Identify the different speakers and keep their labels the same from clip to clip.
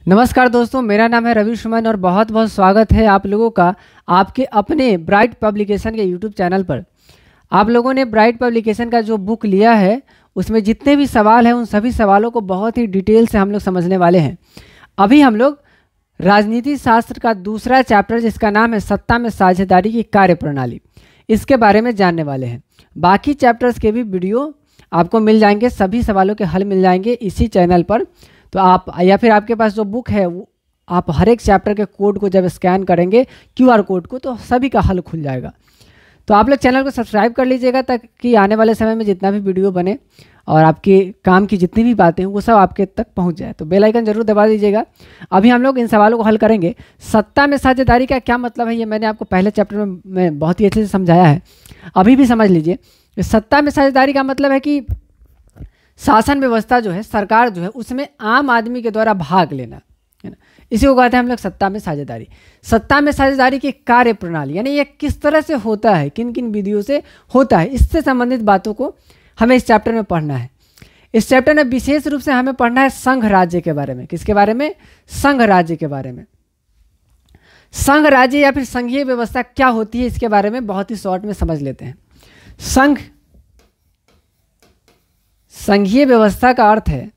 Speaker 1: नमस्कार दोस्तों, मेरा नाम है रवि सुमन और बहुत बहुत स्वागत है आप लोगों का आपके अपने ब्राइट पब्लिकेशन के यूट्यूब चैनल पर। आप लोगों ने ब्राइट पब्लिकेशन का जो बुक लिया है उसमें जितने भी सवाल हैं उन सभी सवालों को बहुत ही डिटेल से हम लोग समझने वाले हैं। अभी हम लोग राजनीति शास्त्र का दूसरा चैप्टर जिसका नाम है सत्ता में साझेदारी की कार्यप्रणाली, इसके बारे में जानने वाले हैं। बाकी चैप्टर्स के भी वीडियो आपको मिल जाएंगे, सभी सवालों के हल मिल जाएंगे इसी चैनल पर। तो आप या फिर आपके पास जो बुक है वो आप हर एक चैप्टर के कोड को जब स्कैन करेंगे QR कोड को, तो सभी का हल खुल जाएगा। तो आप लोग चैनल को सब्सक्राइब कर लीजिएगा ताकि आने वाले समय में जितना भी वीडियो बने और आपके काम की जितनी भी बातें हैं वो सब आपके तक पहुंच जाए। तो बेल आइकन जरूर दबा दीजिएगा। अभी हम लोग इन सवालों को हल करेंगे। सत्ता में साझेदारी का क्या मतलब है ये मैंने आपको पहले चैप्टर में बहुत ही अच्छे से समझाया है, अभी भी समझ लीजिए। सत्ता में साझेदारी का मतलब है कि शासन व्यवस्था जो है, सरकार जो है, उसमें आम आदमी के द्वारा भाग लेना, है ना। इसी को कहते हैं हम लोग सत्ता में साझेदारी। सत्ता में साझेदारी की कार्य प्रणाली यानी ये किस तरह से होता है, किन किन विधियों से होता है, इससे संबंधित बातों को हमें इस चैप्टर में पढ़ना है। इस चैप्टर में विशेष रूप से हमें पढ़ना है संघ राज्य के बारे में। किसके बारे में? संघ राज्य के बारे में। संघ राज्य या फिर संघीय व्यवस्था क्या होती है इसके बारे में बहुत ही शॉर्ट में समझ लेते हैं। संघीय व्यवस्था का अर्थ है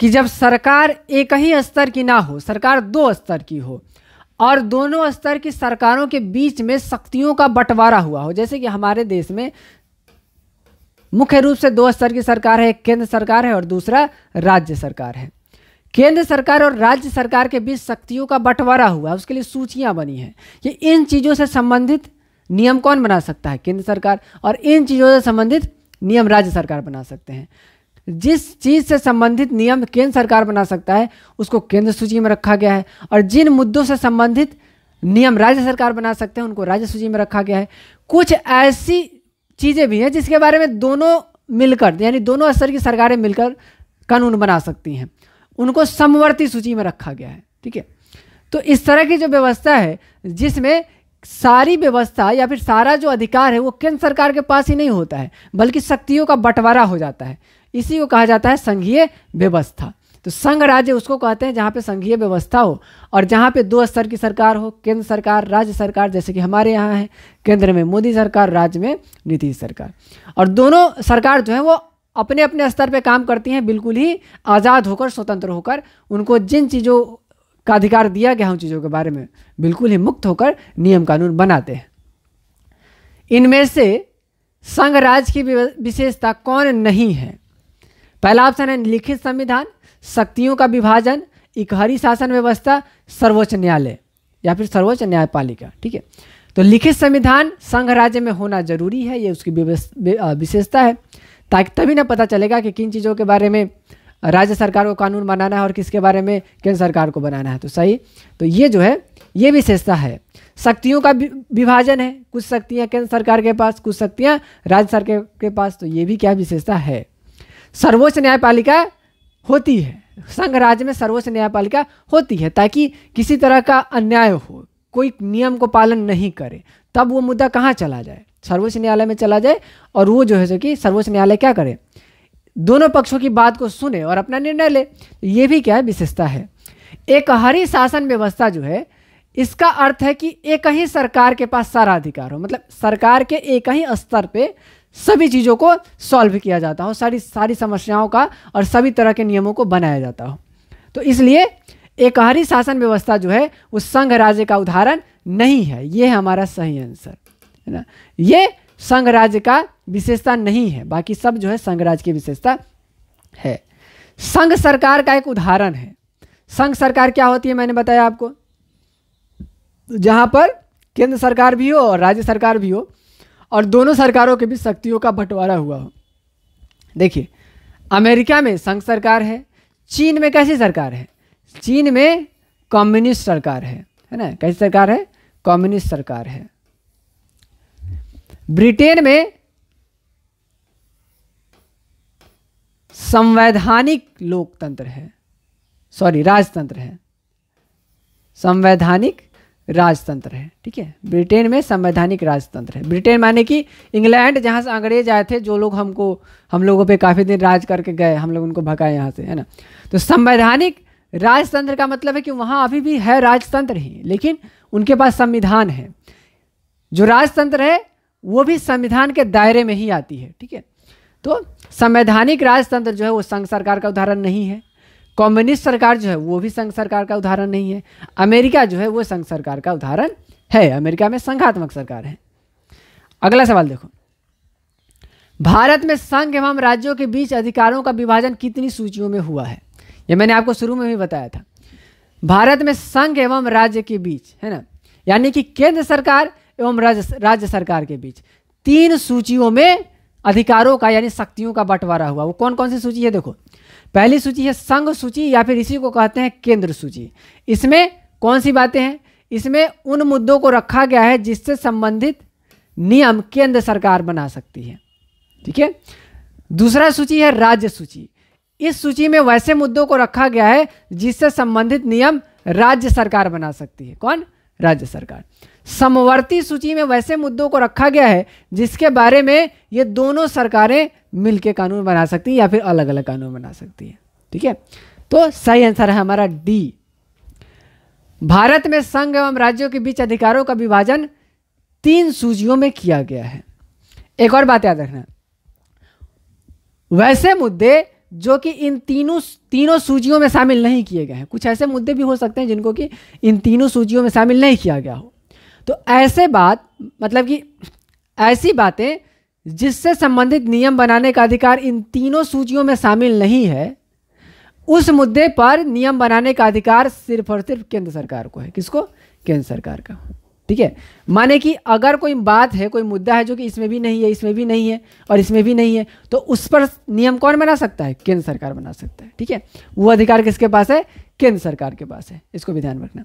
Speaker 1: कि जब सरकार एक ही स्तर की ना हो, सरकार दो स्तर की हो और दोनों स्तर की सरकारों के बीच में शक्तियों का बंटवारा हुआ हो। जैसे कि हमारे देश में मुख्य रूप से दो स्तर की सरकार है, एक केंद्र सरकार है और दूसरा राज्य सरकार है। केंद्र सरकार और राज्य सरकार के बीच शक्तियों का बंटवारा हुआ, उसके लिए सूचियां बनी हैं। ये इन चीज़ों से संबंधित नियम कौन बना सकता है? केंद्र सरकार। और इन चीज़ों से संबंधित नियम राज्य सरकार बना सकते हैं। जिस चीज़ से संबंधित नियम केंद्र सरकार बना सकता है उसको केंद्र सूची में रखा गया है, और जिन मुद्दों से संबंधित नियम राज्य सरकार बना सकते हैं उनको राज्य सूची में रखा गया है। कुछ ऐसी चीज़ें भी हैं जिसके बारे में दोनों मिलकर यानी दोनों स्तर की सरकारें मिलकर कानून बना सकती हैं, उनको समवर्ती सूची में रखा गया है। ठीक है, तो इस तरह की जो व्यवस्था है जिसमें सारी व्यवस्था या फिर सारा जो अधिकार है वो केंद्र सरकार के पास ही नहीं होता है बल्कि शक्तियों का बंटवारा हो जाता है, इसी को कहा जाता है संघीय व्यवस्था। तो संघ राज्य उसको कहते हैं जहाँ पे संघीय व्यवस्था हो और जहाँ पे दो स्तर की सरकार हो, केंद्र सरकार, राज्य सरकार। जैसे कि हमारे यहाँ है, केंद्र में मोदी सरकार, राज्य में नीतीश सरकार। और दोनों सरकार जो है वो अपने अपने स्तर पे काम करती हैं, बिल्कुल ही आज़ाद होकर, स्वतंत्र होकर। उनको जिन चीज़ों का अधिकार दिया गया उन चीज़ों के बारे में बिल्कुल ही मुक्त होकर नियम कानून बनाते हैं। इनमें से संघ राज्य की विशेषता कौन नहीं है? पहला ऑप्शन है लिखित संविधान, शक्तियों का विभाजन, इकहरी शासन व्यवस्था, सर्वोच्च न्यायालय या फिर सर्वोच्च न्यायपालिका। ठीक है, तो लिखित संविधान संघ राज्य में होना जरूरी है, ये उसकी विशेषता है, ताकि तभी ना पता चलेगा कि किन चीज़ों के बारे में राज्य सरकार को कानून बनाना है और किसके बारे में केंद्र सरकार को बनाना है। तो सही, तो ये जो है ये विशेषता है। शक्तियों का विभाजन है, कुछ शक्तियाँ केंद्र सरकार के पास, कुछ शक्तियाँ राज्य सरकार के पास, तो ये भी क्या विशेषता है। सर्वोच्च न्यायपालिका होती है, संघ राज्य में सर्वोच्च न्यायपालिका होती है ताकि किसी तरह का अन्याय हो, कोई नियम को पालन नहीं करे, तब वो मुद्दा कहाँ चला जाए? सर्वोच्च न्यायालय में चला जाए और वो जो है कि सर्वोच्च न्यायालय क्या करे? दोनों पक्षों की बात को सुने और अपना निर्णय ले। ये भी क्या है? विशेषता है। एकहरी शासन व्यवस्था जो है इसका अर्थ है कि एक ही सरकार के पास सारा अधिकार हो, मतलब सरकार के एक ही स्तर पे सभी चीज़ों को सॉल्व किया जाता हो, सारी समस्याओं का और सभी तरह के नियमों को बनाया जाता हो। तो इसलिए एकहरी शासन व्यवस्था जो है वो संघ राज्य का उदाहरण नहीं है। ये है हमारा सही आंसर, है ना। ये संघ राज्य का विशेषता नहीं है, बाकी सब जो है संघ राज्य की विशेषता है। संघ सरकार का एक उदाहरण है। संघ सरकार क्या होती है मैंने बताया आपको, जहां पर केंद्र सरकार भी हो और राज्य सरकार भी हो और दोनों सरकारों के बीच शक्तियों का बंटवारा हुआ हो। देखिए, अमेरिका में संघ सरकार है, चीन में कैसी सरकार है? चीन में कम्युनिस्ट सरकार है ना। कैसी सरकार है? कम्युनिस्ट सरकार है। ब्रिटेन में संवैधानिक लोकतंत्र है, राजतंत्र है, संवैधानिक राजतंत्र है। ठीक है, ब्रिटेन में संवैधानिक राजतंत्र है। ब्रिटेन माने कि इंग्लैंड, जहाँ से अंग्रेज आए थे, जो लोग हम लोगों पे काफ़ी दिन राज करके गए, हम लोग उनको भगाए यहाँ से, है ना। तो संवैधानिक राजतंत्र का मतलब है कि वहाँ अभी भी है राजतंत्र ही, लेकिन उनके पास संविधान है। जो राजतंत्र है वो भी संविधान के दायरे में ही आती है। ठीक है, तो संवैधानिक राजतंत्र जो है वो संघ सरकार का उदाहरण नहीं है। कम्युनिस्ट सरकार जो है वो भी संघ सरकार का उदाहरण नहीं है। अमेरिका जो है वो संघ सरकार का उदाहरण है। अमेरिका में संघात्मक सरकार है। अगला सवाल देखो, भारत में संघ एवं राज्यों के बीच अधिकारों का विभाजन कितनी सूचियों में हुआ है? ये मैंने आपको शुरू में भी बताया था। भारत में संघ एवं राज्य के बीच, है ना, यानी कि केंद्र सरकार एवं राज्य सरकार के बीच 3 सूचियों में अधिकारों का यानी शक्तियों का बंटवारा हुआ। वो कौन कौन सी सूची है? देखो, पहली सूची है संघ सूची, या फिर इसी को कहते हैं केंद्र सूची। इसमें कौन सी बातें हैं? इसमें उन मुद्दों को रखा गया है जिससे संबंधित नियम केंद्र सरकार बना सकती है। ठीक है, दूसरा सूची है राज्य सूची। इस सूची में वैसे मुद्दों को रखा गया है जिससे संबंधित नियम राज्य सरकार बना सकती है। कौन? राज्य सरकार। समवर्ती सूची में वैसे मुद्दों को रखा गया है जिसके बारे में ये दोनों सरकारें मिलकर कानून बना सकती हैं या फिर अलग अलग कानून बना सकती है। ठीक है, तो सही आंसर है हमारा डी। भारत में संघ एवं राज्यों के बीच अधिकारों का विभाजन 3 सूचियों में किया गया है। एक और बात याद रखना, वैसे मुद्दे जो कि इन तीनों सूचियों में शामिल नहीं किए गए हैं। कुछ ऐसे मुद्दे भी हो सकते हैं जिनको कि इन तीनों सूचियों में शामिल नहीं किया गया हो। तो ऐसे बात मतलब कि ऐसी बातें जिससे संबंधित नियम बनाने का अधिकार इन तीनों सूचियों में शामिल नहीं है, उस मुद्दे पर नियम बनाने का अधिकार सिर्फ और सिर्फ केंद्र सरकार को है। किसको? केंद्र सरकार का। ठीक है, माने कि अगर कोई बात है, कोई मुद्दा है जो कि इसमें भी नहीं है, इसमें भी नहीं है और इसमें भी नहीं है, तो उस पर नियम कौन बना सकता है? केंद्र सरकार बना सकता है। ठीक है, वो अधिकार किसके पास है? केंद्र सरकार के पास है। इसको भी ध्यान रखना।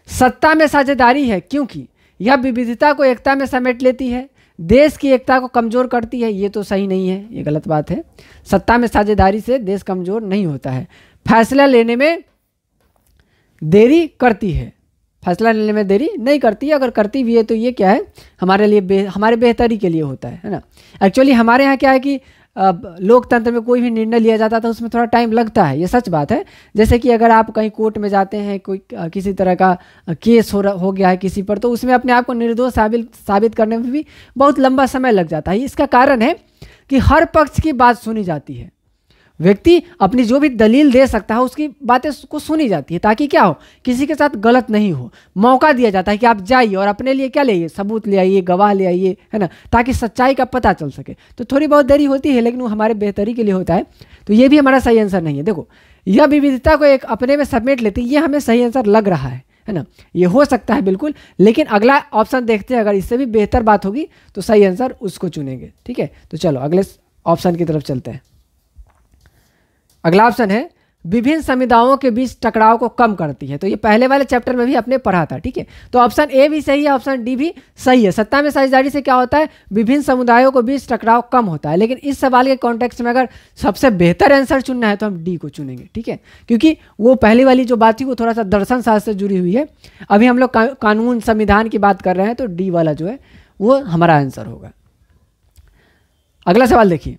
Speaker 1: सत्ता में साझेदारी है क्योंकि यह विविधता को एकता में समेट लेती है, देश की एकता को कमजोर करती है। ये तो सही नहीं है, ये गलत बात है। सत्ता में साझेदारी से देश कमजोर नहीं होता है। फैसला लेने में देरी करती है, फैसला लेने में देरी नहीं करती है। अगर करती भी है तो ये क्या है? हमारे लिए हमारे बेहतरी के लिए होता है ना। एक्चुअली हमारे यहाँ क्या है कि लोकतंत्र में कोई भी निर्णय लिया जाता था उसमें थोड़ा टाइम लगता है, ये सच बात है। जैसे कि अगर आप कहीं कोर्ट में जाते हैं, कोई किसी तरह का केस हो गया है किसी पर, तो उसमें अपने आप को निर्दोष साबित करने में भी बहुत लंबा समय लग जाता है। इसका कारण है कि हर पक्ष की बात सुनी जाती है। व्यक्ति अपनी जो भी दलील दे सकता है उसकी बातें को सुनी जाती है, ताकि क्या हो, किसी के साथ गलत नहीं हो। मौका दिया जाता है कि आप जाइए और अपने लिए क्या लाइए, सबूत ले आइए, गवाह ले आइए, है ना, ताकि सच्चाई का पता चल सके। तो थोड़ी बहुत देरी होती है, लेकिन वो हमारे बेहतरी के लिए होता है। तो ये भी हमारा सही आंसर नहीं है। देखो, यह विविधता को एक अपने में समेट लेती है, ये हमें सही आंसर लग रहा है ना। ये हो सकता है बिल्कुल, लेकिन अगला ऑप्शन देखते हैं, अगर इससे भी बेहतर बात होगी तो सही आंसर उसको चुनेंगे। ठीक है, तो चलो अगले ऑप्शन की तरफ चलते हैं। अगला ऑप्शन है विभिन्न समुदायों के बीच टकराव को कम करती है। तो ये पहले वाले चैप्टर में भी आपने पढ़ा था। ठीक है, तो ऑप्शन ए भी सही है, ऑप्शन डी भी सही है। सत्ता में साझेदारी से क्या होता है? विभिन्न समुदायों के बीच टकराव कम होता है। लेकिन इस सवाल के कॉन्टेक्स्ट में अगर सबसे बेहतर आंसर चुनना है तो हम डी को चुनेंगे। ठीक है, क्योंकि वो पहली वाली जो बात थी वो थोड़ा सा दर्शन शास्त्र से जुड़ी हुई है। अभी हम लोग कानून संविधान की बात कर रहे हैं, तो डी वाला जो है वो हमारा आंसर होगा। अगला सवाल देखिए,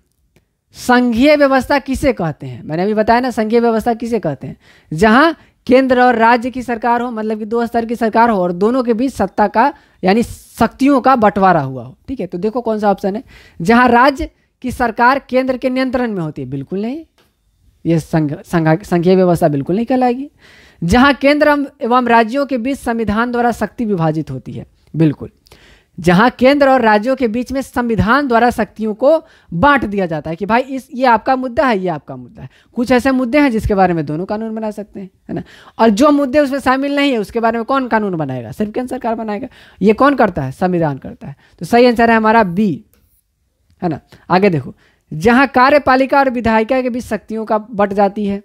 Speaker 1: संघीय व्यवस्था किसे कहते हैं? मैंने अभी बताया ना, संघीय व्यवस्था किसे कहते हैं? जहां केंद्र और राज्य की सरकार हो, मतलब कि 2 स्तर की सरकार हो और दोनों के बीच सत्ता का यानी शक्तियों का बंटवारा हुआ हो। ठीक है, तो देखो कौन सा ऑप्शन है। जहां राज्य की सरकार केंद्र के नियंत्रण में होती है, बिल्कुल नहीं, ये संघीय व्यवस्था बिल्कुल नहीं कहलाएगी। जहां केंद्र एवं राज्यों के बीच संविधान द्वारा शक्ति विभाजित होती है, बिल्कुल। जहां केंद्र और राज्यों के बीच में संविधान द्वारा शक्तियों को बांट दिया जाता है कि भाई ये आपका मुद्दा है, ये आपका मुद्दा है। कुछ ऐसे मुद्दे हैं जिसके बारे में दोनों कानून बना सकते हैं, है ना। और जो मुद्दे उसमें शामिल नहीं है उसके बारे में कौन कानून बनाएगा? सिर्फ केंद्र सरकार बनाएगा। ये कौन करता है? संविधान करता है। तो सही आंसर है हमारा बी, है ना। आगे देखो, जहां कार्यपालिका और विधायिका के बीच शक्तियों का बट जाती है,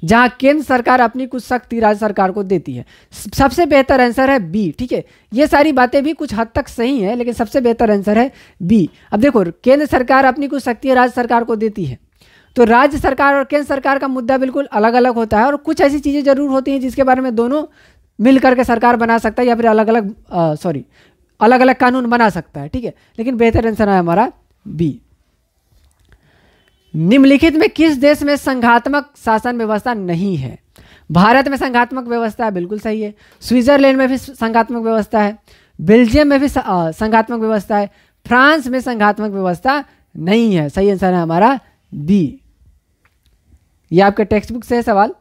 Speaker 1: जहां केंद्र सरकार अपनी कुछ शक्ति राज्य सरकार को देती है। सबसे बेहतर आंसर है बी। ठीक है, ये सारी बातें भी कुछ हद तक सही हैं, लेकिन सबसे बेहतर आंसर है बी। अब देखो, केंद्र सरकार अपनी कुछ शक्ति राज्य सरकार को देती है, तो राज्य सरकार और केंद्र सरकार का मुद्दा बिल्कुल अलग अलग होता है। और कुछ ऐसी चीज़ें जरूर होती हैं जिसके बारे में दोनों मिल करके सरकार बना सकता है या फिर अलग अलग कानून बना सकता है, ठीक है। लेकिन बेहतर आंसर है हमारा बी। निम्नलिखित में किस देश में संघात्मक शासन व्यवस्था नहीं है? भारत में संघात्मक व्यवस्था है, बिल्कुल सही है। स्विट्जरलैंड में भी संघात्मक व्यवस्था है, बेल्जियम में भी संघात्मक व्यवस्था है, फ्रांस में संघात्मक व्यवस्था नहीं है। सही आंसर है हमारा बी। ये आपके टेक्स्ट बुक से है सवाल।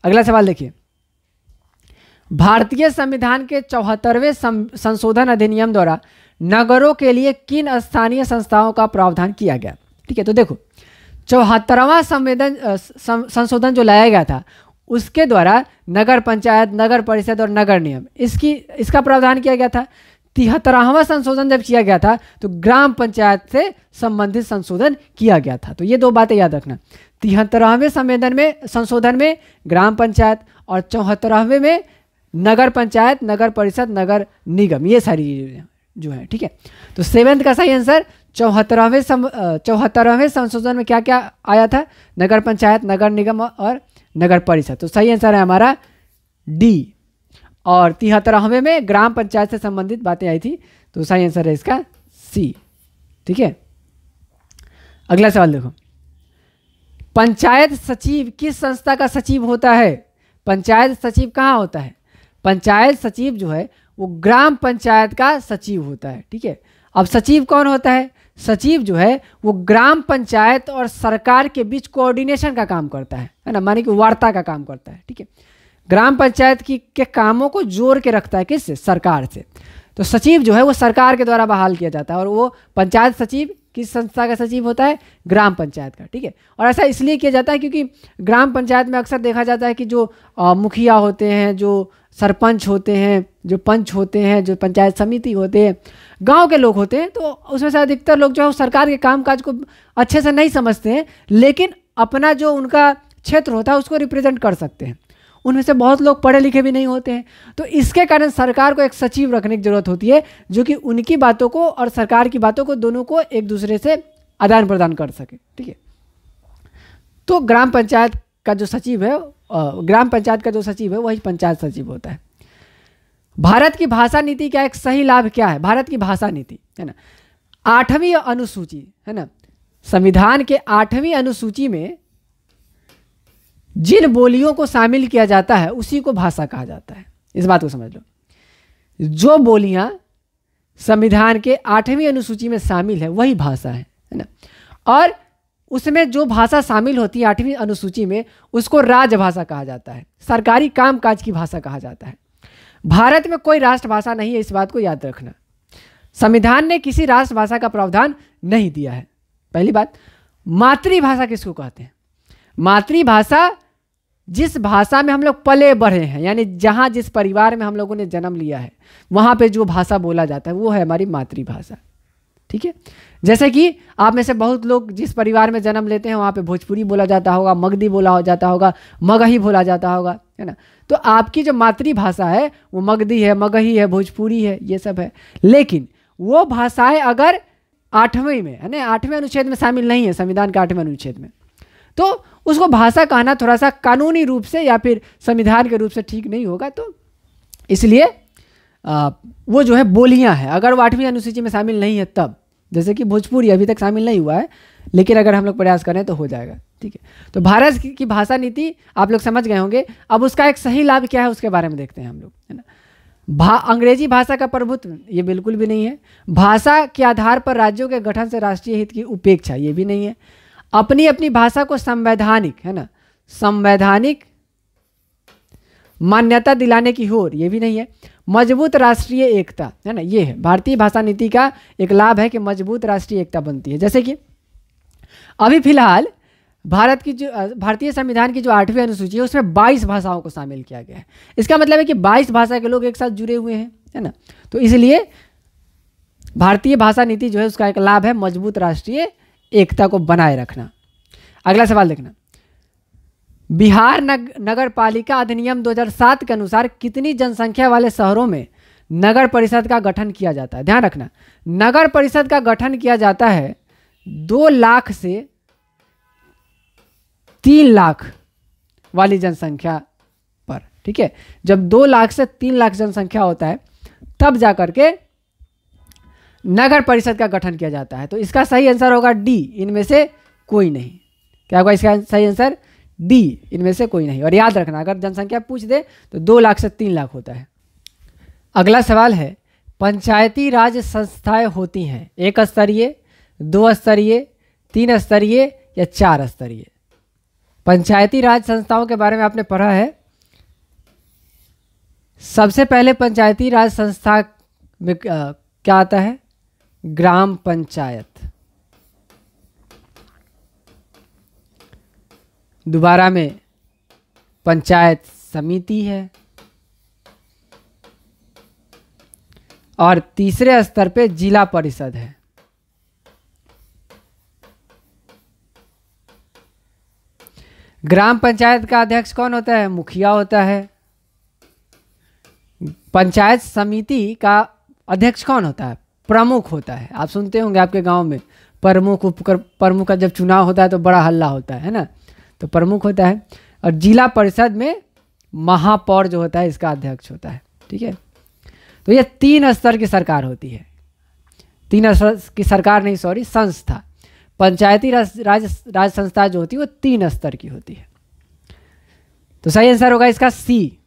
Speaker 1: अगला सवाल देखिए, भारतीय संविधान के 74वें संशोधन अधिनियम द्वारा नगरों के लिए किन स्थानीय संस्थाओं का प्रावधान किया गया? ठीक है, तो देखो 74वां संशोधन जो लाया गया था उसके द्वारा नगर पंचायत, नगर परिषद और नगर निगम इसका प्रावधान किया गया था। 73वां संशोधन जब किया गया था तो ग्राम पंचायत से संबंधित संशोधन किया गया था। तो ये दो बातें याद रखना, 73वें संशोधन में ग्राम पंचायत और 74वें में नगर पंचायत, नगर परिषद, नगर निगम, ये सारी चीजें जो है, ठीक है। तो 7th का सही आंसर 74वें संशोधन में क्या क्या आया था? नगर पंचायत, नगर निगम और नगर परिषद। तो सही आंसर है हमारा डी। और 73वें में ग्राम पंचायत से संबंधित बातें आई थी, तो सही आंसर है इसका सी, ठीक है। अगला सवाल देखो, पंचायत सचिव किस संस्था का सचिव होता है? पंचायत सचिव कहाँ होता है? पंचायत सचिव जो है वो ग्राम पंचायत का सचिव होता है, ठीक है। अब सचिव कौन होता है? सचिव जो है वो ग्राम पंचायत और सरकार के बीच कोऑर्डिनेशन का काम करता है ना, माने कि वार्ता का काम करता है, ठीक है। ग्राम पंचायत के कामों को जोड़ के रखता है किससे? सरकार से। तो सचिव जो है वो सरकार के द्वारा बहाल किया जाता है और वो पंचायत सचिव किस संस्था का सचिव होता है? ग्राम पंचायत का, ठीक है। और ऐसा इसलिए किया जाता है क्योंकि ग्राम पंचायत में अक्सर देखा जाता है कि जो मुखिया होते हैं, जो सरपंच होते हैं, जो पंच होते हैं, जो पंचायत समिति होते हैं, गांव के लोग होते हैं, तो उसमें से अधिकतर लोग जो है सरकार के कामकाज को अच्छे से नहीं समझते हैं, लेकिन अपना जो उनका क्षेत्र होता है उसको रिप्रेजेंट कर सकते हैं। उनमें से बहुत लोग पढ़े लिखे भी नहीं होते हैं, तो इसके कारण सरकार को एक सचिव रखने की जरूरत होती है जो कि उनकी बातों को और सरकार की बातों को दोनों को एक दूसरे से आदान प्रदान कर सके, ठीक है। तो ग्राम पंचायत का जो सचिव है वही पंचायत सचिव होता है। भारत की भाषा नीति का एक सही लाभ क्या है? भारत की भाषा नीति है ना, 8वीं अनुसूची है ना, संविधान के 8वीं अनुसूची में जिन बोलियों को शामिल किया जाता है उसी को भाषा कहा जाता है। इस बात को समझ लो, जो बोलियां संविधान के 8वीं अनुसूची में शामिल है वही भाषा है ना। और उसमें जो भाषा शामिल होती है 8वीं अनुसूची में उसको राजभाषा कहा जाता है, सरकारी कामकाज की भाषा कहा जाता है। भारत में कोई राष्ट्रभाषा नहीं है, इस बात को याद रखना। संविधान ने किसी राष्ट्रभाषा का प्रावधान नहीं दिया है। पहली बात, मातृभाषा किसको कहते हैं? मातृभाषा जिस भाषा में हम लोग पले बढ़े हैं, यानी जहाँ जिस परिवार में हम लोगों ने जन्म लिया है वहाँ पे जो भाषा बोला जाता है वो है हमारी मातृभाषा, ठीक है। जैसे कि आप में से बहुत लोग जिस परिवार में जन्म लेते हैं वहाँ पे भोजपुरी बोला जाता होगा, मगधी बोला जाता होगा, मगही बोला जाता होगा, है ना। तो आपकी जो मातृभाषा है वो मगधी है, मगही है, भोजपुरी है, ये सब है। लेकिन वो भाषाएं अगर 8वीं में है ना, 8वें अनुच्छेद में शामिल नहीं है, संविधान के 8वें अनुच्छेद में, तो उसको भाषा कहना थोड़ा सा कानूनी रूप से या फिर संविधान के रूप से ठीक नहीं होगा। तो इसलिए वो जो है बोलियां हैं, अगर वो 8वीं अनुसूची में शामिल नहीं है तब, जैसे कि भोजपुरी अभी तक शामिल नहीं हुआ है, लेकिन अगर हम लोग प्रयास करें तो हो जाएगा, ठीक है। तो भारत की भाषा नीति आप लोग समझ गए होंगे। अब उसका एक सही लाभ क्या है उसके बारे में देखते हैं हम लोग, है ना। अंग्रेजी भाषा का प्रभुत्व, ये बिल्कुल भी नहीं है। भाषा के आधार पर राज्यों के गठन से राष्ट्रीय हित की उपेक्षा, ये भी नहीं है। अपनी अपनी भाषा को संवैधानिक, है ना, संवैधानिक मान्यता दिलाने की होड़, ये भी नहीं है। मजबूत राष्ट्रीय एकता, है ना, ये है भारतीय भाषा नीति का एक लाभ है कि मजबूत राष्ट्रीय एकता बनती है। जैसे कि अभी फिलहाल भारतीय संविधान की जो 8वीं अनुसूची है उसमें 22 भाषाओं को शामिल किया गया है। इसका मतलब है कि 22 भाषा के लोग एक साथ जुड़े हुए हैं, है ना। तो इसलिए भारतीय भाषा नीति जो है उसका एक लाभ है मजबूत राष्ट्रीय एकता को बनाए रखना। अगला सवाल देखना, बिहार नगर पालिका अधिनियम 2007 के अनुसार कितनी जनसंख्या वाले शहरों में नगर परिषद का गठन किया जाता है? ध्यान रखना, नगर परिषद का गठन किया जाता है 2 लाख से 3 लाख वाली जनसंख्या पर, ठीक है। जब 2 लाख से 3 लाख जनसंख्या होता है तब जा करके नगर परिषद का गठन किया जाता है। तो इसका सही आंसर होगा डी, इनमें से कोई नहीं। क्या होगा इसका सही आंसर? डी, इनमें से कोई नहीं। और याद रखना, अगर जनसंख्या पूछ दे तो 2 लाख से 3 लाख होता है। अगला सवाल है, पंचायती राज संस्थाएं होती हैं 1 स्तरीय, 2 स्तरीय, 3 स्तरीय या 4 स्तरीय? पंचायती राज संस्थाओं के बारे में आपने पढ़ा है। सबसे पहले पंचायती राज संस्था में क्या आता है? ग्राम पंचायत। दोबारा में पंचायत समिति है, और तीसरे स्तर पे जिला परिषद है। ग्राम पंचायत का अध्यक्ष कौन होता है? मुखिया होता है। पंचायत समिति का अध्यक्ष कौन होता है? प्रमुख होता है। आप सुनते होंगे आपके गांव में प्रमुख, उप प्रमुख का जब चुनाव होता है तो बड़ा हल्ला होता है ना, तो प्रमुख होता है। और जिला परिषद में महापौर जो होता है इसका अध्यक्ष होता है, ठीक है। तो ये 3 स्तर की सरकार होती है। 3 स्तर की सरकार नहीं, सॉरी, संस्था। पंचायती राज संस्था जो होती है वो 3 स्तर की होती है। तो सही आंसर होगा इसका सी।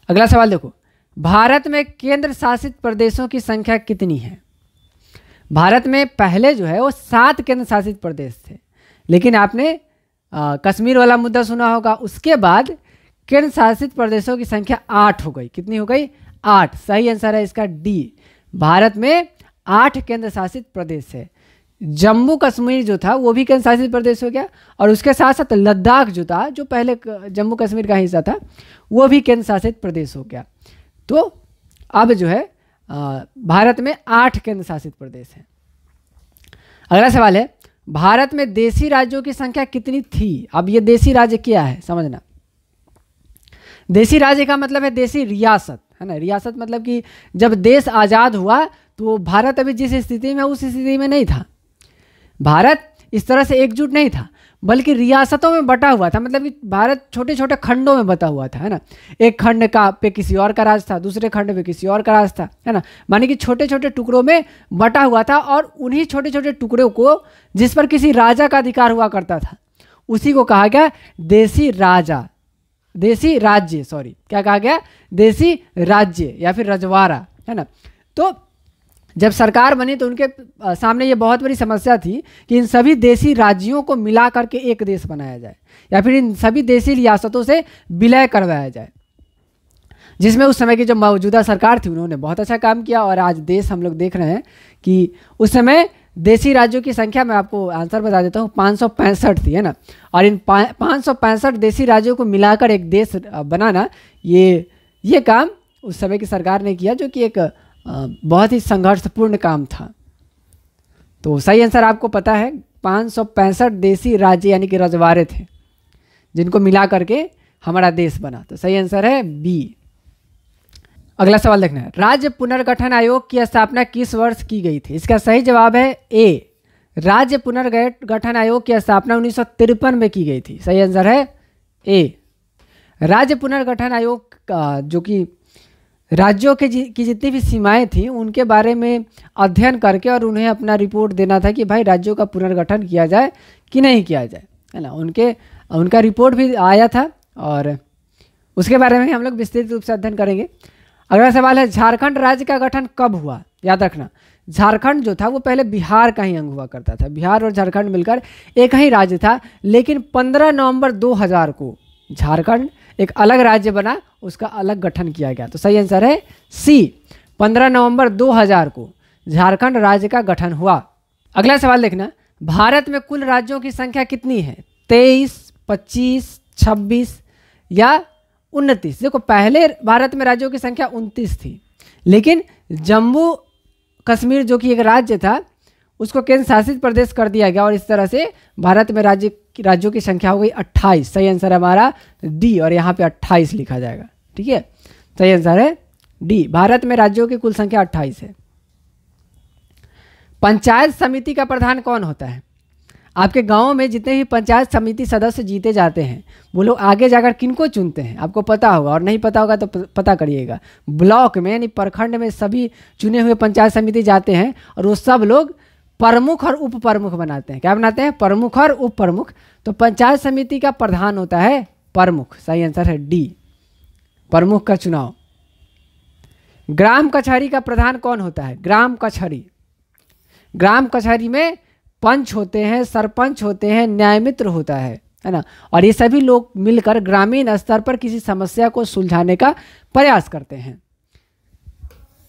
Speaker 1: अगला सवाल देखो, भारत में केंद्र शासित प्रदेशों की संख्या कितनी है? भारत में पहले जो है वो 7 केंद्र शासित प्रदेश थे, लेकिन आपने कश्मीर वाला मुद्दा सुना होगा। उसके बाद केंद्र शासित प्रदेशों की संख्या 8 हो गई। कितनी हो गई? 8। सही आंसर है इसका डी। भारत में 8 केंद्र शासित प्रदेश है। जम्मू कश्मीर जो था वो भी केंद्र शासित प्रदेश हो गया, और उसके साथ साथ लद्दाख जो था, जो पहले जम्मू कश्मीर का हिस्सा था, वो भी केंद्र शासित प्रदेश हो गया। तो अब जो है भारत में 8 केंद्र शासित प्रदेश हैं। अगला सवाल है, भारत में देशी राज्यों की संख्या कितनी थी? अब ये देशी राज्य क्या है समझना। देशी राज्य का मतलब है देशी रियासत, है ना। रियासत मतलब कि जब देश आज़ाद हुआ तो भारत अभी जिस स्थिति में उस स्थिति में नहीं था। भारत इस तरह से एकजुट नहीं था, बल्कि रियासतों में बटा हुआ था। मतलब कि भारत छोटे छोटे खंडों में बटा हुआ था, है ना। एक खंड का पे किसी और का राज था, दूसरे खंड पे किसी और का राज था, है ना। माने कि छोटे छोटे टुकड़ों में बटा हुआ था, और उन्हीं छोटे छोटे टुकड़ों को जिस पर किसी राजा का अधिकार हुआ करता था उसी को कहा गया देशी राज्य, सॉरी, क्या कहा गया? देशी राज्य या फिर रजवाड़ा, है ना। तो जब सरकार बनी तो उनके सामने ये बहुत बड़ी समस्या थी कि इन सभी देशी राज्यों को मिला करके एक देश बनाया जाए, या फिर इन सभी देशी रियासतों से विलय करवाया जाए, जिसमें उस समय की जो मौजूदा सरकार थी उन्होंने बहुत अच्छा काम किया। और आज देश हम लोग देख रहे हैं कि उस समय देशी राज्यों की संख्या, मैं आपको आंसर बता देता हूँ, 565 थी, है ना। और इन 565 देशी राज्यों को मिलाकर एक देश बनाना, ये काम उस समय की सरकार ने किया, जो कि एक बहुत ही संघर्षपूर्ण काम था। तो सही आंसर आपको पता है, 565 देशी राज्य यानी कि रजवाड़े थे, जिनको मिला करके हमारा देश बना। तो सही आंसर है बी। अगला सवाल देखना है, राज्य पुनर्गठन आयोग की स्थापना किस वर्ष की गई थी? इसका सही जवाब है ए। राज्य पुनर्गठन आयोग की स्थापना 1953 में की गई थी। सही आंसर है ए। राज्य पुनर्गठन आयोग जो कि राज्यों की जितनी भी सीमाएं थी उनके बारे में अध्ययन करके और उन्हें अपना रिपोर्ट देना था कि भाई राज्यों का पुनर्गठन किया जाए कि नहीं किया जाए, है ना। उनका रिपोर्ट भी आया था, और उसके बारे में हम लोग विस्तृत रूप से अध्ययन करेंगे। अगला सवाल है, झारखंड राज्य का गठन कब हुआ? याद रखना, झारखंड जो था वो पहले बिहार का ही अंग हुआ करता था। बिहार और झारखंड मिलकर एक ही राज्य था, लेकिन 15 नवंबर 2000 को झारखंड एक अलग राज्य बना, उसका अलग गठन किया गया। तो सही आंसर है सी। 15 नवंबर 2000 को झारखंड राज्य का गठन हुआ। अगला सवाल देखना, भारत में कुल राज्यों की संख्या कितनी है? 23, 25, 26 या 29? देखो, पहले भारत में राज्यों की संख्या 29 थी, लेकिन जम्मू कश्मीर जो कि एक राज्य था उसको केंद्र शासित प्रदेश कर दिया गया, और इस तरह से भारत में राज्यों की संख्या हो गई 28। सही आंसर है हमारा डी, और यहाँ पे 28 लिखा जाएगा, ठीक है। सही आंसर है डी। भारत में राज्यों की कुल संख्या 28 है। पंचायत समिति का प्रधान कौन होता है? आपके गांव में जितने भी पंचायत समिति सदस्य जीते जाते हैं वो लोग आगे जाकर किनको चुनते हैं आपको पता होगा, और नहीं पता होगा तो पता करिएगा। ब्लॉक में यानी प्रखंड में सभी चुने हुए पंचायत समिति जाते हैं और वो सब लोग प्रमुख और उप प्रमुख बनाते हैं। क्या बनाते हैं? प्रमुख और उप प्रमुख। तो पंचायत समिति का प्रधान होता है प्रमुख। सही आंसर है डी, प्रमुख का चुनाव। ग्राम कचहरी का प्रधान कौन होता है? ग्राम कचहरी। ग्राम कचहरी में पंच होते हैं, सरपंच होते हैं, न्याय मित्र होता है ना, और ये सभी लोग मिलकर ग्रामीण स्तर पर किसी समस्या को सुलझाने का प्रयास करते हैं।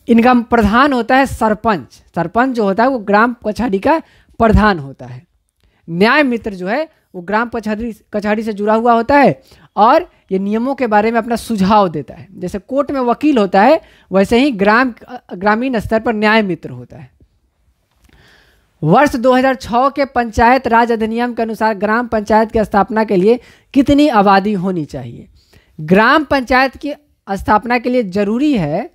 Speaker 1: इनका प्रधान होता है सरपंच। सरपंच जो होता है वो ग्राम कचहरी का प्रधान होता है। न्याय मित्र जो है वो ग्राम कचहरी से जुड़ा हुआ होता है और ये नियमों के बारे में अपना सुझाव देता है। जैसे कोर्ट में वकील होता है वैसे ही ग्रामीण स्तर पर न्याय मित्र होता है। वर्ष 2006 के पंचायत राज अधिनियम के अनुसार ग्राम पंचायत की स्थापना के लिए कितनी आबादी होनी चाहिए? ग्राम पंचायत की स्थापना के लिए जरूरी है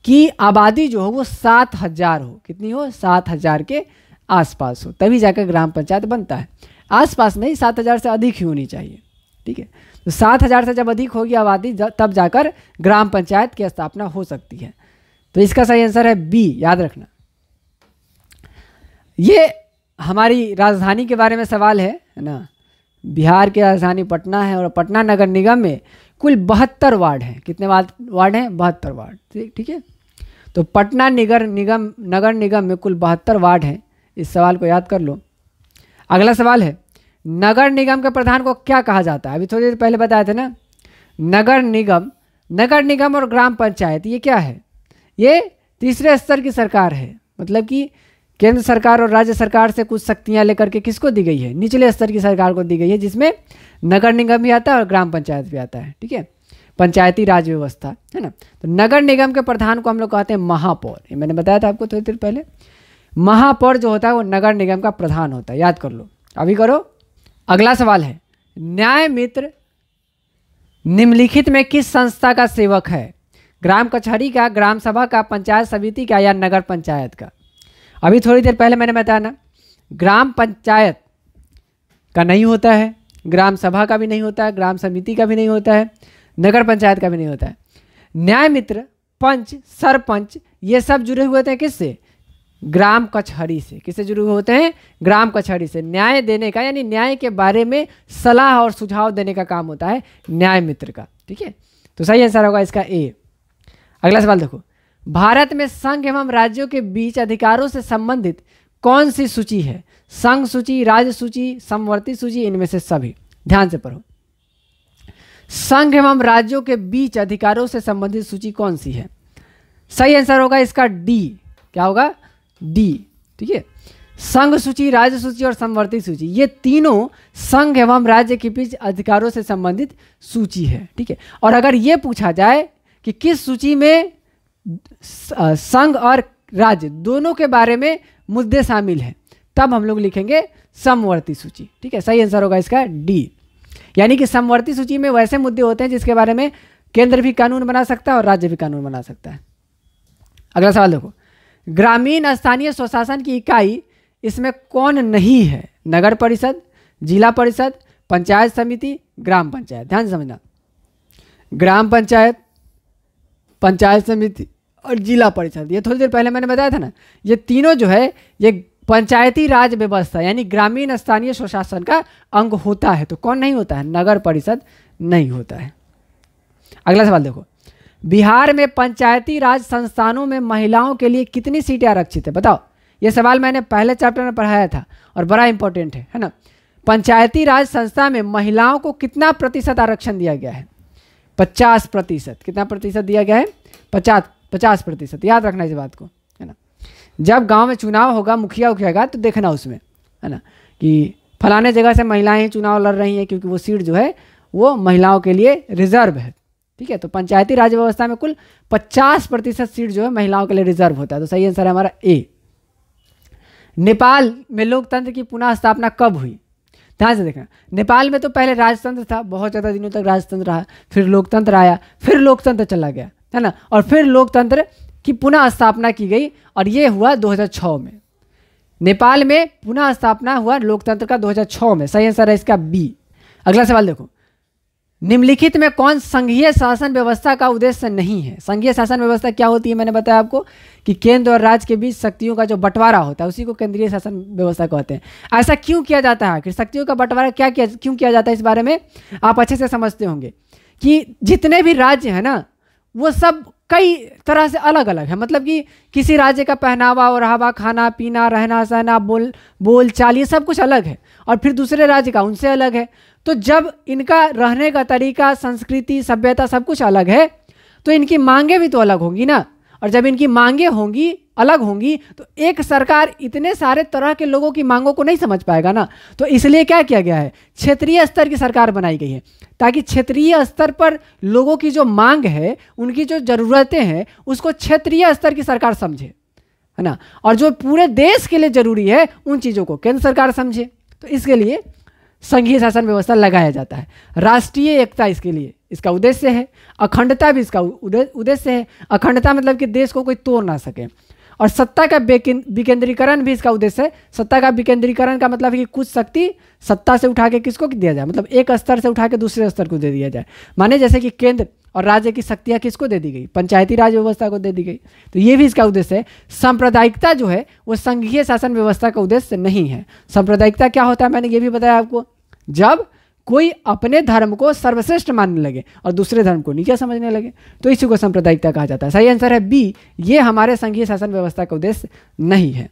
Speaker 1: कि आबादी जो हो वो 7,000 हो। कितनी हो? 7,000 के आसपास हो, तभी जाकर ग्राम पंचायत बनता है। आसपास नहीं, 7,000 से अधिक ही होनी चाहिए। ठीक है, तो 7,000 से जब अधिक होगी आबादी तब जाकर ग्राम पंचायत की स्थापना हो सकती है। तो इसका सही आंसर है बी, याद रखना। ये हमारी राजधानी के बारे में सवाल है ना। बिहार की राजधानी पटना है और पटना नगर निगम में कुल 72 वार्ड हैं। कितने वार्ड हैं? 72 वार्ड। ठीक है, तो पटना नगर निगम में कुल 72 वार्ड हैं। इस सवाल को याद कर लो। अगला सवाल है, नगर निगम के प्रधान को क्या कहा जाता है? अभी थोड़ी देर पहले बताए थे ना। नगर निगम और ग्राम पंचायत ये क्या है? ये तीसरे स्तर की सरकार है। मतलब कि केंद्र सरकार और राज्य सरकार से कुछ शक्तियां लेकर के किसको दी गई है? निचले स्तर की सरकार को दी गई है, जिसमें नगर निगम भी आता है और ग्राम पंचायत भी आता है। ठीक है, पंचायती राज व्यवस्था है ना। तो नगर निगम के प्रधान को हम लोग कहते हैं महापौर। ये मैंने बताया था आपको थोड़ी देर पहले। महापौर जो होता है वो नगर निगम का प्रधान होता है, याद कर लो। अभी करो। अगला सवाल है, न्याय मित्र निम्नलिखित में किस संस्था का सेवक है? ग्राम कचहरी का, ग्राम सभा का, पंचायत समिति का या नगर पंचायत का? अभी थोड़ी देर पहले मैंने बताया ना, ग्राम पंचायत का नहीं होता है, ग्राम सभा का भी नहीं होता है, ग्राम समिति का भी नहीं होता है, नगर पंचायत का भी नहीं होता है। न्याय मित्र, पंच, सरपंच ये सब जुड़े हुए होते हैं किससे? ग्राम कचहरी से। किससे जुड़े हुए होते हैं? ग्राम कचहरी से। न्याय देने का यानी न्याय के बारे में सलाह और सुझाव देने का काम होता है न्याय मित्र का। ठीक है, तो सही आंसर होगा इसका ए। अगला सवाल देखो, भारत में संघ एवं राज्यों के बीच अधिकारों से संबंधित कौन सी सूची है? संघ सूची, राज्य सूची, समवर्ती सूची, इनमें से सभी। ध्यान से पढ़ो। संघ एवं राज्यों के बीच अधिकारों से संबंधित सूची कौन सी है? सही आंसर होगा इसका डी। क्या होगा? डी। ठीक है, संघ सूची, राज्य सूची और समवर्ती सूची ये तीनों संघ एवं राज्य के बीच अधिकारों से संबंधित सूची है। ठीक है, और अगर ये पूछा जाए कि किस सूची में संघ और राज्य दोनों के बारे में मुद्दे शामिल हैं, तब हम लोग लिखेंगे समवर्ती सूची। ठीक है, सही आंसर होगा इसका डी। यानी कि समवर्ती सूची में वैसे मुद्दे होते हैं जिसके बारे में केंद्र भी कानून बना सकता है और राज्य भी कानून बना सकता है। अगला सवाल देखो, ग्रामीण स्थानीय स्वशासन की इकाई इसमें कौन नहीं है? नगर परिषद, जिला परिषद, पंचायत समिति, ग्राम पंचायत। ध्यान से समझना, ग्राम पंचायत, पंचायत समिति और जिला परिषद, ये थोड़ी देर पहले मैंने बताया था ना, ये तीनों जो है ये पंचायती राज व्यवस्था यानी ग्रामीण स्थानीय स्वशासन का अंग होता है। तो कौन नहीं होता है? नगर परिषद नहीं होता है। अगला सवाल देखो, बिहार में पंचायती राज संस्थानों में महिलाओं के लिए कितनी सीटें आरक्षित है? बताओ। ये सवाल मैंने पहले चैप्टर में पढ़ाया था और बड़ा इंपॉर्टेंट है ना। पंचायती राज संस्था में महिलाओं को कितना प्रतिशत आरक्षण दिया गया है? 50%। कितना प्रतिशत दिया गया है? 50%। याद रखना इस बात को, है ना। जब गांव में चुनाव होगा, मुखिया उखियागा, तो देखना उसमें, है ना, कि फलाने जगह से महिलाएं चुनाव लड़ रही हैं क्योंकि वो सीट जो है वो महिलाओं के लिए रिजर्व है। ठीक है, तो पंचायती राज व्यवस्था में कुल 50% सीट जो है महिलाओं के लिए रिजर्व होता है। तो सही आंसर है हमारा ए। नेपाल में लोकतंत्र की पुनः स्थापना कब हुई? ध्यान से देखना, नेपाल में तो पहले राजतंत्र था, बहुत ज़्यादा दिनों तक राजतंत्र रहा, फिर लोकतंत्र आया, फिर लोकतंत्र चला गया, है ना, और फिर लोकतंत्र की पुनः स्थापना की गई और ये हुआ 2006 में। नेपाल में पुनः स्थापना हुआ लोकतंत्र का 2006 में। सही आंसर है इसका बी। अगला सवाल देखो, निम्नलिखित में कौन संघीय शासन व्यवस्था का उद्देश्य नहीं है? संघीय शासन व्यवस्था क्या होती है? मैंने बताया आपको कि केंद्र और राज्य के बीच शक्तियों का जो बंटवारा होता है उसी को केंद्रीय शासन व्यवस्था कहते हैं। ऐसा क्यों किया जाता है कि शक्तियों का बंटवारा क्यों किया जाता है, इस बारे में आप अच्छे से समझते होंगे कि जितने भी राज्य हैं ना वो सब कई तरह से अलग अलग है। मतलब कि किसी राज्य का पहनावा ओढ़ावा, खाना पीना, रहना सहना, बोल चाल, ये सब कुछ अलग है, और फिर दूसरे राज्य का उनसे अलग है। तो जब इनका रहने का तरीका, संस्कृति, सभ्यता सब कुछ अलग है तो इनकी मांगें भी तो अलग होंगी ना। और जब इनकी मांगें होंगी, अलग होंगी, तो एक सरकार इतने सारे तरह के लोगों की मांगों को नहीं समझ पाएगा ना। तो इसलिए क्या किया गया है, क्षेत्रीय स्तर की सरकार बनाई गई है, ताकि क्षेत्रीय स्तर पर लोगों की जो मांग है, उनकी जो ज़रूरतें हैं, उसको क्षेत्रीय स्तर की सरकार समझे, है ना। और जो पूरे देश के लिए ज़रूरी है उन चीज़ों को केंद्र सरकार समझे। तो इसके लिए संघीय शासन व्यवस्था लगाया जाता है। राष्ट्रीय एकता इसके लिए इसका उद्देश्य है। अखंडता भी इसका उद्देश्य है। अखंडता मतलब कि देश को कोई तोड़ ना सके। और सत्ता का विकेंद्रीकरण भी इसका उद्देश्य है। सत्ता का विकेंद्रीकरण का मतलब है कि कुछ शक्ति सत्ता से उठा के किसको दिया जाए, मतलब एक स्तर से उठा के दूसरे स्तर को दे दिया जाए। माने जैसे कि केंद्र और राज्य की शक्तियाँ किसको दे दी गई, पंचायती राज व्यवस्था को दे दी गई। तो ये भी इसका उद्देश्य है। सांप्रदायिकता जो है वो संघीय शासन व्यवस्था का उद्देश्य नहीं है। सांप्रदायिकता क्या होता है, मैंने ये भी बताया आपको, जब कोई अपने धर्म को सर्वश्रेष्ठ मानने लगे और दूसरे धर्म को नीचा समझने लगे, तो इसी को सांप्रदायिकता कहा जाता है। सही आंसर है बी, ये हमारे संघीय शासन व्यवस्था का उद्देश्य नहीं है।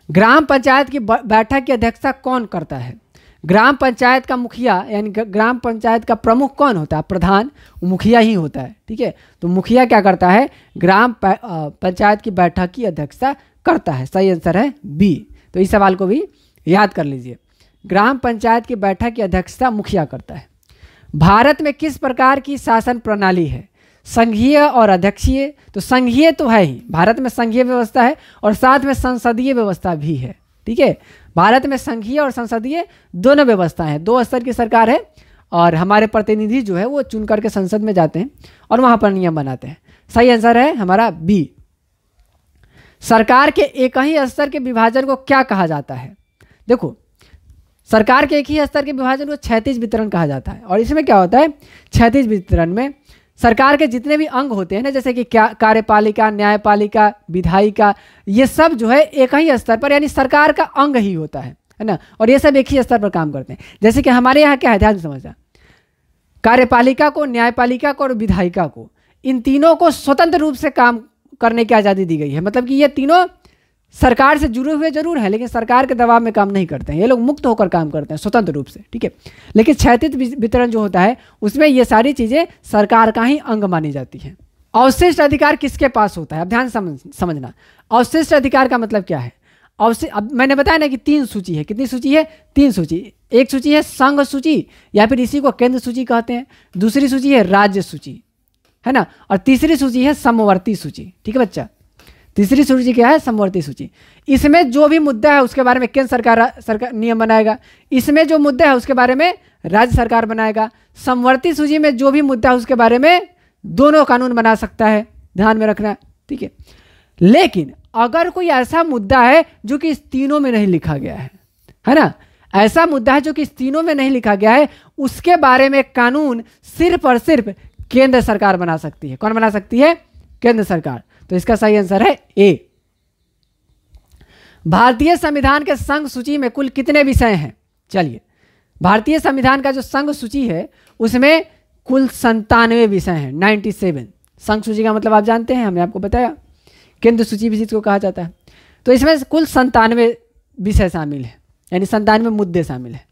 Speaker 1: ग्राम पंचायत की बैठक की अध्यक्षता कौन करता है? ग्राम पंचायत का मुखिया यानी ग्राम पंचायत का प्रमुख कौन होता है? प्रधान, मुखिया ही होता है। ठीक है, तो मुखिया क्या करता है, ग्राम पंचायत की बैठक की अध्यक्षता करता है। सही आंसर है बी। तो इस सवाल को भी याद कर लीजिए, ग्राम पंचायत की बैठक की अध्यक्षता मुखिया करता है। भारत में किस प्रकार की शासन प्रणाली है? संघीय और अध्यक्षीय। तो संघीय तो है ही, भारत में संघीय व्यवस्था है और साथ में संसदीय व्यवस्था भी है। ठीक है, भारत में संघीय और संसदीय दोनों व्यवस्थाएं हैं। 2 स्तर की सरकार है और हमारे प्रतिनिधि जो है वो चुन करके संसद में जाते हैं और वहाँ पर नियम बनाते हैं। सही आंसर है हमारा बी। सरकार के एक ही स्तर के विभाजन को क्या कहा जाता है? देखो, सरकार के एक ही स्तर के विभाजन को क्षैतिज वितरण कहा जाता है। और इसमें क्या होता है, क्षैतिज वितरण में सरकार के जितने भी अंग होते हैं ना, जैसे कि कार्यपालिका, न्यायपालिका, विधायिका, ये सब जो है एक ही स्तर पर यानी सरकार का अंग ही होता है ना। और ये सब एक ही स्तर पर काम करते हैं। जैसे कि हमारे यहाँ क्या है, ध्यान से समझना, कार्यपालिका को, न्यायपालिका को और विधायिका को, इन तीनों को स्वतंत्र रूप से काम करने की आज़ादी दी गई है। मतलब कि ये तीनों सरकार से जुड़े हुए जरूर हैं, लेकिन सरकार के दबाव में काम नहीं करते हैं। ये लोग मुक्त होकर काम करते हैं स्वतंत्र रूप से। ठीक है, लेकिन क्षैतिज वितरण जो होता है उसमें ये सारी चीज़ें सरकार का ही अंग मानी जाती हैं। अवशिष्ट अधिकार किसके पास होता है? अब ध्यान समझना, अवशिष्ट अधिकार का मतलब क्या है। अब मैंने बताया ना कि 3 सूची है। कितनी सूची है? 3 सूची। एक सूची है संघ सूची या फिर इसी को केंद्र सूची कहते हैं। दूसरी सूची है राज्य सूची, है ना। और तीसरी सूची है समवर्ती सूची। ठीक है बच्चा, तीसरी सूची क्या है? समवर्ती सूची। इसमें जो भी मुद्दा है उसके बारे में केंद्र सरकार नियम बनाएगा। इसमें जो मुद्दा है उसके बारे में राज्य सरकार बनाएगा। समवर्ती सूची में जो भी मुद्दा है उसके बारे में दोनों कानून बना सकता है, ध्यान में रखना। ठीक है, लेकिन अगर कोई ऐसा मुद्दा है जो कि इस तीनों में नहीं लिखा गया है ना, ऐसा मुद्दा है जो कि इस तीनों में नहीं लिखा गया है, उसके बारे में कानून सिर्फ और सिर्फ केंद्र सरकार बना सकती है। कौन बना सकती है? केंद्र सरकार। तो इसका सही आंसर है ए। भारतीय संविधान के संघ सूची में कुल कितने विषय हैं? चलिए, भारतीय संविधान का जो संघ सूची है उसमें कुल 97 विषय हैं, 97। संघ सूची का मतलब आप जानते हैं, हमने आपको बताया। केंद्र सूची भी जिसको कहा जाता है। तो इसमें कुल 97 विषय शामिल है, यानी 97 मुद्दे शामिल है।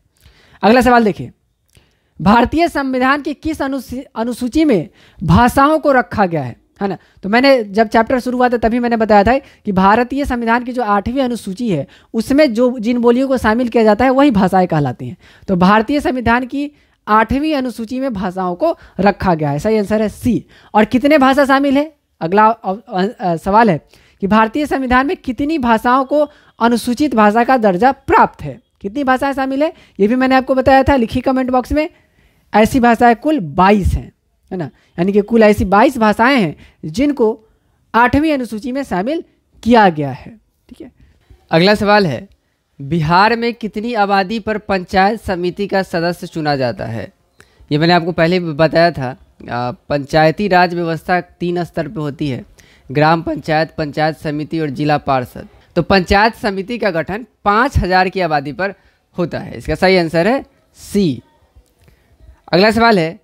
Speaker 1: अगला सवाल देखिए, भारतीय संविधान की किस अनुसूची में भाषाओं को रखा गया है ना। तो मैंने जब चैप्टर शुरू हुआ था तभी मैंने बताया था कि भारतीय संविधान की जो 8वीं अनुसूची है उसमें जो जिन बोलियों को शामिल किया जाता है वही भाषाएं कहलाती हैं। तो भारतीय संविधान की 8वीं अनुसूची में भाषाओं को रखा गया है। सही आंसर है सी। और कितने भाषा शामिल है? अगला सवाल है कि भारतीय संविधान में कितनी भाषाओं को अनुसूचित भाषा का दर्जा प्राप्त है? कितनी भाषाएं शामिल है ये भी मैंने आपको बताया था, लिखिए कमेंट बॉक्स में। ऐसी भाषाएं कुल 22 हैं, है ना, यानी कि कुल ऐसी 22 भाषाएं हैं जिनको 8वीं अनुसूची में शामिल किया गया है। ठीक है, अगला सवाल है, बिहार में कितनी आबादी पर पंचायत समिति का सदस्य चुना जाता है? ये मैंने आपको पहले भी बताया था। पंचायती राज व्यवस्था 3 स्तर पे होती है, ग्राम पंचायत, पंचायत समिति और जिला पार्षद। तो पंचायत समिति का गठन 5000 की आबादी पर होता है। इसका सही आंसर है सी। अगला सवाल है,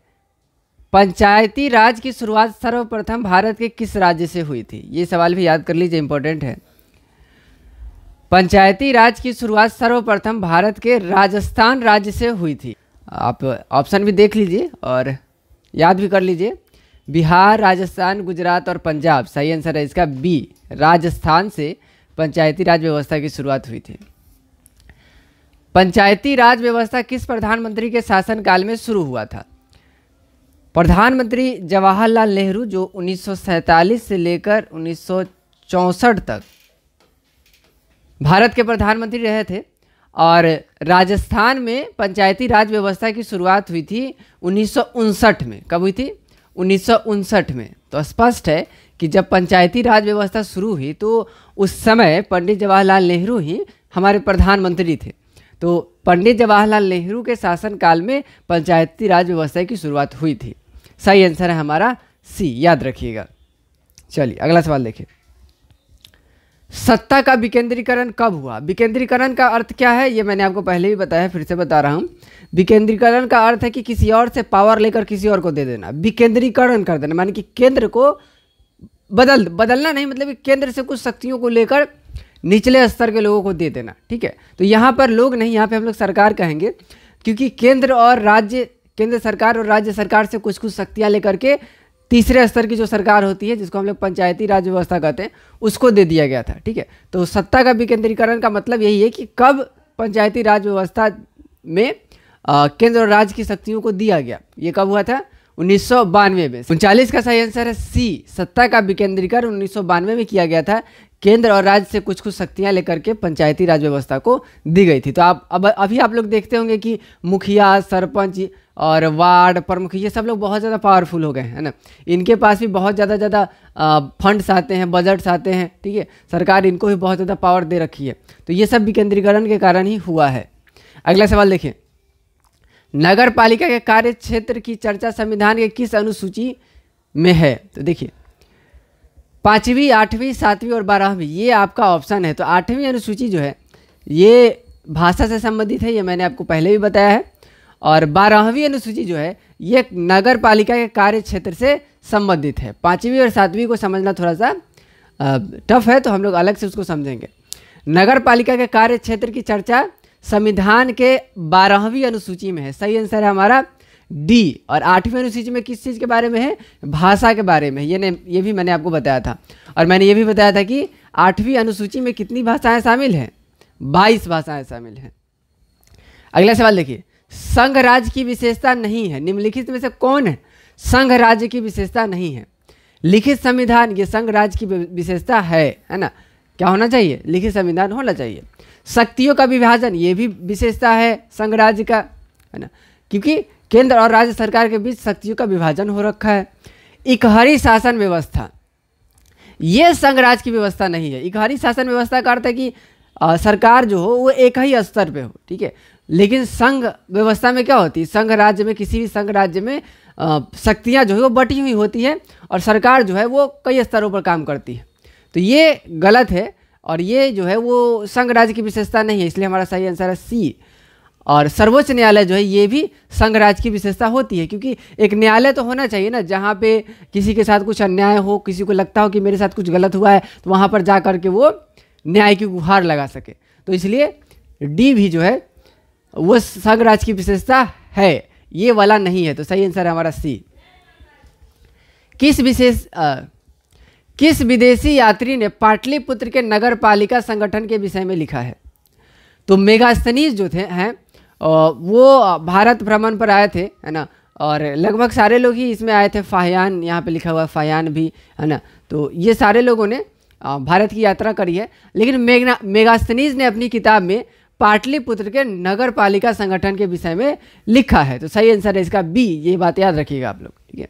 Speaker 1: पंचायती राज की शुरुआत सर्वप्रथम भारत के किस राज्य से हुई थी? ये सवाल भी याद कर लीजिए, इंपॉर्टेंट है। पंचायती राज की शुरुआत सर्वप्रथम भारत के राजस्थान राज्य से हुई थी। आप ऑप्शन भी देख लीजिए और याद भी कर लीजिए। बिहार, राजस्थान, गुजरात और पंजाब। सही आंसर है इसका बी, राजस्थान से पंचायती राज व्यवस्था की शुरुआत हुई थी। पंचायती राज व्यवस्था किस प्रधानमंत्री के शासनकाल में शुरू हुआ था? प्रधानमंत्री जवाहरलाल नेहरू, जो 1947 से लेकर 1964 तक भारत के प्रधानमंत्री रहे थे। और राजस्थान में पंचायती राज व्यवस्था की शुरुआत हुई थी 1959 में। कब हुई थी? 1959 में। तो स्पष्ट है कि जब पंचायती राज व्यवस्था शुरू हुई तो उस समय पंडित जवाहरलाल नेहरू ही हमारे प्रधानमंत्री थे। तो पंडित जवाहरलाल नेहरू के शासनकाल में पंचायती राज व्यवस्था की शुरुआत हुई थी। सही आंसर है हमारा सी, याद रखिएगा। चलिए अगला सवाल देखिए, सत्ता का विकेंद्रीकरण कब हुआ? विकेंद्रीकरण का अर्थ क्या है ये मैंने आपको पहले भी बताया, फिर से बता रहा हूँ। विकेंद्रीकरण का अर्थ है कि किसी और से पावर लेकर किसी और को दे देना। विकेंद्रीकरण कर देना माने कि केंद्र को बदलना नहीं, मतलब कि केंद्र से कुछ शक्तियों को लेकर निचले स्तर के लोगों को दे देना। ठीक है, तो यहाँ पर लोग नहीं, यहाँ पे हम लोग सरकार कहेंगे, क्योंकि केंद्र सरकार और राज्य सरकार से कुछ शक्तियाँ लेकर के तीसरे स्तर की जो सरकार होती है, जिसको हम लोग पंचायती राज व्यवस्था कहते हैं, उसको दे दिया गया था। ठीक है, तो सत्ता का विकेंद्रीकरण का मतलब यही है कि कब पंचायती राज व्यवस्था में केंद्र और राज्य की शक्तियों को दिया गया। ये कब हुआ था? 1992 में। 39 का सही आंसर है सी, सत्ता का विकेंद्रीकरण 1992 में किया गया था। केंद्र और राज्य से कुछ शक्तियां लेकर के पंचायती राज व्यवस्था को दी गई थी। तो अभी आप लोग देखते होंगे कि मुखिया, सरपंच और वार्ड प्रमुख, ये सब लोग बहुत ज़्यादा पावरफुल हो गए हैं, है ना। इनके पास भी बहुत ज़्यादा फंड्स आते हैं, बजट्स आते हैं। ठीक है, सरकार इनको भी बहुत ज़्यादा पावर दे रखी है। तो ये सब विकेंद्रीकरण के कारण ही हुआ है। अगला सवाल देखिए, नगर पालिका के कार्य क्षेत्र की चर्चा संविधान के किस अनुसूची में है? तो देखिए 5वीं, 8वीं, 7वीं और 12वीं, ये आपका ऑप्शन है। तो 8वीं अनुसूची जो है ये भाषा से संबंधित है, ये मैंने आपको पहले भी बताया है। और 12वीं अनुसूची जो है ये नगर पालिका के कार्य क्षेत्र से संबंधित है। 5वीं और 7वीं को समझना थोड़ा सा टफ है, तो हम लोग अलग से उसको समझेंगे। नगर पालिका के कार्य क्षेत्र की चर्चा संविधान के 12वीं अनुसूची में है। सही आंसर है हमारा डी। और 8वीं अनुसूची में किस चीज़ के बारे में है? भाषा के बारे में। ये भी मैंने आपको बताया था। और मैंने ये भी बताया था कि 8वीं अनुसूची में कितनी भाषाएं शामिल हैं? 22 भाषाएं शामिल हैं। अगला सवाल देखिए, संघ राज्य की विशेषता नहीं है, निम्नलिखित में से कौन है संघ राज्य की विशेषता नहीं है? लिखित संविधान ये संघ राज्य की विशेषता है ना। क्या होना चाहिए? लिखित संविधान होना चाहिए। शक्तियों का विभाजन ये भी विशेषता है संघ राज्य का, है ना, क्योंकि केंद्र और राज्य सरकार के बीच शक्तियों का विभाजन हो रखा है। इकहरी शासन व्यवस्था ये संघ राज्य की व्यवस्था नहीं है। इकहरी शासन व्यवस्था का अर्थ है कि सरकार जो हो वो एक ही स्तर पे हो। ठीक है, लेकिन संघ व्यवस्था में क्या होती है? संघ राज्य में, किसी भी संघ राज्य में शक्तियाँ जो है वो बटी हुई होती है और सरकार जो है वो कई स्तरों पर काम करती है। तो ये गलत है और ये जो है वो संघ राज्य की विशेषता नहीं है, इसलिए हमारा सही आंसर है सी। और सर्वोच्च न्यायालय जो है ये भी संघ राज्य की विशेषता होती है, क्योंकि एक न्यायालय तो होना चाहिए ना, जहाँ पे किसी के साथ कुछ अन्याय हो, किसी को लगता हो कि मेरे साथ कुछ गलत हुआ है, तो वहाँ पर जा कर के वो न्याय की गुहार लगा सके। तो इसलिए डी भी जो है वो संघ राज्य की विशेषता है, ये वाला नहीं है। तो सही आंसर है हमारा सी। किस विदेशी यात्री ने पाटलिपुत्र के नगर पालिका संगठन के विषय में लिखा है? तो मेगास्थनीज जो हैं वो भारत भ्रमण पर आए थे, है ना, और लगभग सारे लोग ही इसमें आए थे। फाहियान, यहाँ पे लिखा हुआ है फाहियान भी, है ना। तो ये सारे लोगों ने भारत की यात्रा करी है, लेकिन मेगास्थनीज ने अपनी किताब में पाटलिपुत्र के नगर पालिका संगठन के विषय में लिखा है। तो सही आंसर है इसका बी, ये बात याद रखिएगा आप लोग। ठीक है,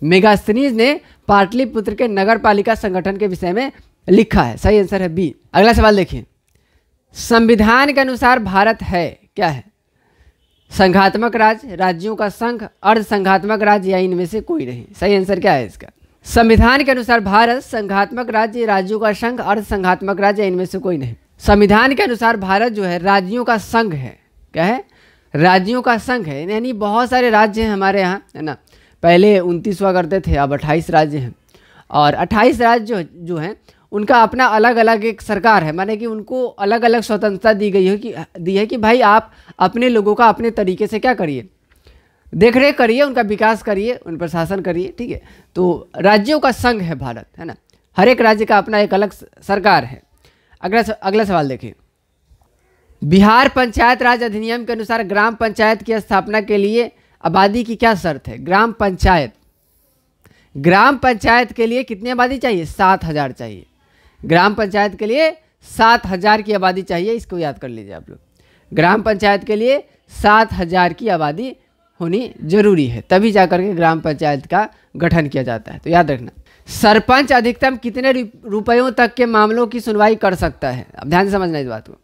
Speaker 1: मेगास्थनीज ने पाटलिपुत्र के नगर पालिका संगठन के विषय में लिखा है। सही आंसर है बी। अगला सवाल देखिए, संविधान के अनुसार भारत है क्या है? संघात्मक राज्य, राज्यों का संघ, अर्ध संघात्मक राज्य या इनमें से कोई नहीं। सही आंसर क्या है इसका? संविधान के अनुसार भारत संघात्मक राज्य, राज्यों का संघ, अर्ध संघात्मक राज्य या इनमें से कोई नहीं। संविधान के अनुसार भारत जो है राज्यों का संघ है। क्या है? राज्यों का संघ है, यानी बहुत सारे राज्य हैं हमारे यहाँ, है ना। पहले 29 हुआ करते थे, अब 28 राज्य हैं, और 28 राज्य जो हैं उनका अपना अलग अलग एक सरकार है, माने कि उनको अलग अलग स्वतंत्रता दी है कि भाई आप अपने लोगों का अपने तरीके से क्या करिए, देख रेख करिए, उनका विकास करिए, उन पर शासन करिए। ठीक है, तो राज्यों का संघ है भारत, है ना। हर एक राज्य का अपना एक अलग सरकार है। अगला सवाल देखिए, बिहार पंचायत राज अधिनियम के अनुसार ग्राम पंचायत की स्थापना के लिए आबादी की क्या शर्त है? ग्राम पंचायत के लिए कितनी आबादी चाहिए? 7,000 चाहिए। ग्राम पंचायत के लिए 7,000 की आबादी चाहिए, इसको याद कर लीजिए आप लोग। ग्राम पंचायत के लिए 7,000 की आबादी होनी जरूरी है, तभी जाकर के ग्राम पंचायत का गठन किया जाता है, तो याद रखना। सरपंच अधिकतम कितने रुपयों तक के मामलों की सुनवाई कर सकता है? अब ध्यान से समझना इस बात को।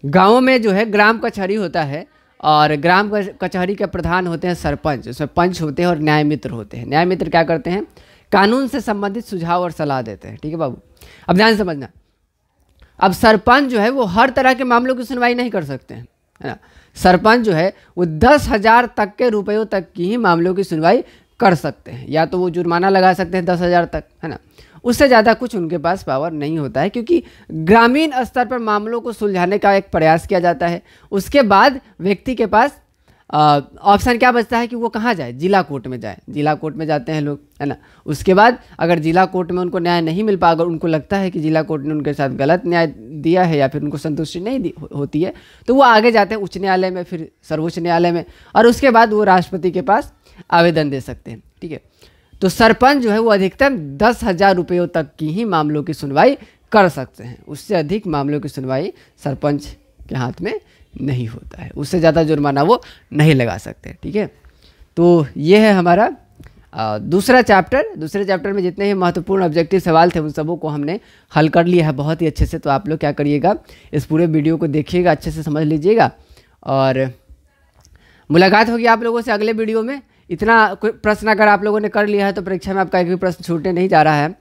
Speaker 1: गाँव में जो है ग्राम कचहरी होता है, और ग्राम कचहरी के प्रधान होते हैं सरपंच, उसमें पंच होते हैं और न्याय मित्र होते हैं। न्याय मित्र क्या करते हैं? कानून से संबंधित सुझाव और सलाह देते हैं। ठीक है बाबू, अब ध्यान समझना। अब सरपंच जो है वो हर तरह के मामलों की सुनवाई नहीं कर सकते हैं, है ना। सरपंच जो है वो 10,000 तक के रुपयों तक की ही मामलों की सुनवाई कर सकते हैं, या तो वो जुर्माना लगा सकते हैं 10,000 तक, है ना। उससे ज़्यादा कुछ उनके पास पावर नहीं होता है, क्योंकि ग्रामीण स्तर पर मामलों को सुलझाने का एक प्रयास किया जाता है। उसके बाद व्यक्ति के पास ऑप्शन क्या बचता है कि वो कहाँ जाए? जिला कोर्ट में जाए। जिला कोर्ट में जाते हैं लोग, है ना। उसके बाद अगर जिला कोर्ट में उनको न्याय नहीं मिल पा, अगर उनको लगता है कि जिला कोर्ट ने उनके साथ गलत न्याय दिया है या फिर उनको संतुष्टि नहीं होती है, तो वो आगे जाते हैं उच्च न्यायालय में, फिर सर्वोच्च न्यायालय में, और उसके बाद वो राष्ट्रपति के पास आवेदन दे सकते हैं। ठीक है, तो सरपंच जो है वो अधिकतम 10,000 रुपयों तक की ही मामलों की सुनवाई कर सकते हैं। उससे अधिक मामलों की सुनवाई सरपंच के हाथ में नहीं होता है, उससे ज़्यादा जुर्माना वो नहीं लगा सकते। ठीक है, तो ये है हमारा दूसरा चैप्टर। दूसरे चैप्टर में जितने ही महत्वपूर्ण ऑब्जेक्टिव सवाल थे उन सबों को हमने हल कर लिया है बहुत ही अच्छे से। तो आप लोग क्या करिएगा, इस पूरे वीडियो को देखिएगा, अच्छे से समझ लीजिएगा, और मुलाकात होगी आप लोगों से अगले वीडियो में। इतना प्रश्न अगर आप लोगों ने कर लिया है तो परीक्षा में आपका एक भी प्रश्न छूटने नहीं जा रहा है।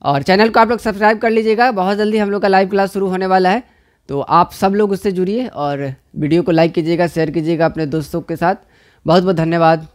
Speaker 1: और चैनल को आप लोग सब्सक्राइब कर लीजिएगा, बहुत जल्दी हम लोग का लाइव क्लास शुरू होने वाला है, तो आप सब लोग उससे जुड़िए और वीडियो को लाइक कीजिएगा, शेयर कीजिएगा अपने दोस्तों के साथ। बहुत बहुत धन्यवाद।